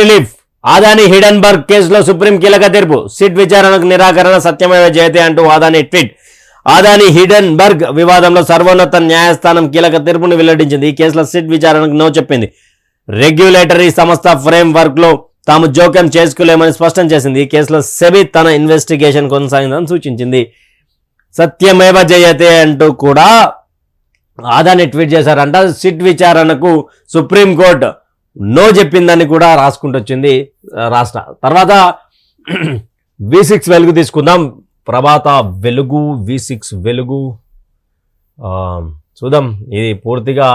Relief. Adani Hindenburg కేసులో supreme కీలక తీర్పు. సిట్ విచారణకు నిరాకరణ సత్యమేవ జయతే అంటూ ఆదాని ట్వీట్. ఆదాని హిడెన్బర్గ్ వివాదంలో సర్వోన్నత న్యాయస్థానం కీలక తీర్పును వెల్లడించింది. ఈ కేసులో సిట్ విచారణకు నో చెప్పింది. రెగ్యులేటరీ సంస్థ ఫ్రేమ్ వర్క్ లో తాము జోక్యం చేసుకోలేమని స్పష్టం చేసింది. ఈ కేసులో సెబీ తన ఇన్వెస్టిగేషన్ కొనసాగిందని సూచించింది. సత్యమేవ జయతే అంటూ కూడా ఆదాని ట్వీట్ చేశారంట. సిట్ విచారణకు సుప్రీంకోర్టు నో చెప్పిందని కూడా రాసుకుంటూ వచ్చింది రాష్ట్ర. తర్వాత V6 వెలుగు తీసుకుందాం. ప్రభాత వెలుగు V6 వెలుగు చూద్దాం. ఇది పూర్తిగా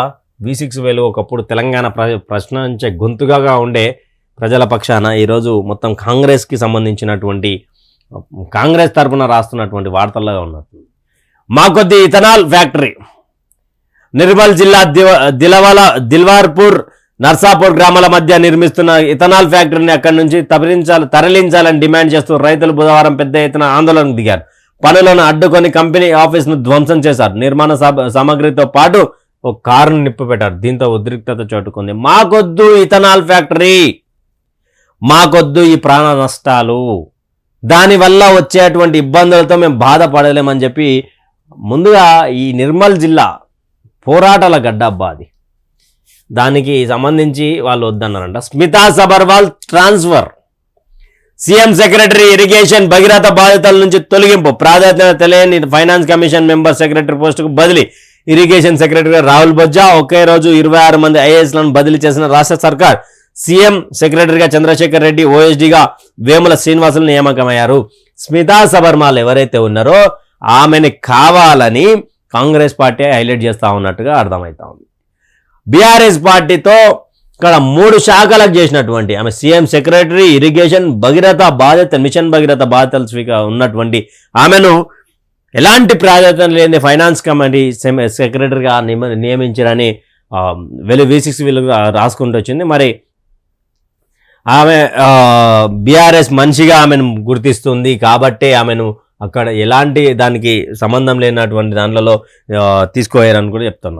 V6 వెలుగు ఒకప్పుడు తెలంగాణ ప్రశ్నించే గొంతుగా ఉండే ప్రజల పక్షాన ఈరోజు మొత్తం కాంగ్రెస్కి సంబంధించినటువంటి కాంగ్రెస్ తరఫున రాస్తున్నటువంటి వార్తల్లో ఉన్నది. మా కొద్ది ఇథనాల్ ఫ్యాక్టరీ. నిర్మల్ జిల్లా దిల్వార్పూర్ నర్సాపూర్ గ్రామాల మధ్య నిర్మిస్తున్న ఇథనాల్ ఫ్యాక్టరీని అక్కడి నుంచి తరలించాలని డిమాండ్ చేస్తూ రైతులు బుధవారం పెద్ద ఎత్తున ఆందోళనకు దిగారు. పనులను అడ్డుకొని కంపెనీ ఆఫీసును ధ్వంసం చేశారు. నిర్మాణ సామగ్రితో పాటు ఒక కారును నిప్పుపెట్టారు. దీంతో ఉద్రిక్తత చోటుకుంది. మాకొద్దు ఇథనాల్ ఫ్యాక్టరీ, మాకొద్దు ఈ ప్రాణ నష్టాలు, దానివల్ల వచ్చేటువంటి ఇబ్బందులతో మేము బాధపడలేమని చెప్పి ముందుగా ఈ నిర్మల్ జిల్లా పోరాటాల గడ్డబ్బా అది. దానికి సంబంధించి వాళ్ళు వద్దన్నారంట. Smita Sabharwal transfer. CM secretary irrigation Bhagiratha బాధ్యతల నుంచి తొలగింపు. ప్రాధాన్యత తెలియని ఫైనాన్స్ కమిషన్ మెంబర్ సెక్రటరీ పోస్టుకు బదిలీ. ఇరిగేషన్ సెక్రటరీగా రాహుల్ బొజ్జా. ఒకే రోజు 26 మంది ఐఏఎస్లను బదిలీ చేసిన రాష్ట్ర సర్కార్. సీఎం సెక్రటరీగా చంద్రశేఖర్ రెడ్డి, ఓఎస్డీగా వేముల శ్రీనివాసులు నియామకమయ్యారు. స్మితా సబర్వాల్ ఎవరైతే ఉన్నారో ఆమెని కావాలని కాంగ్రెస్ పార్టీ హైలైట్ చేస్తూ ఉన్నట్టుగా అర్థమవుతా ఉంది. బీఆర్ఎస్ పార్టీతో ఇక్కడ 3 శాఖలకు చేసినటువంటి ఆమె సీఎం సెక్రటరీ, ఇరిగేషన్, భగీరథ బాధ్యత, మిషన్ భగీరథ బాధ్యతలు ఉన్నటువంటి ఆమెను ఎలాంటి ప్రాధాన్యత లేని ఫైనాన్స్ కమిటీ సెక్రటరీగా నియమించారని V6 వెలుగు రాసుకుంటూ వచ్చింది. మరి ఆమె బీఆర్ఎస్ మనిషిగా ఆమెను గుర్తిస్తుంది కాబట్టి ఆమెను అక్కడ ఎలాంటి దానికి సంబంధం లేనటువంటి దాంట్లో తీసుకోయారని కూడా చెప్తున్నారు.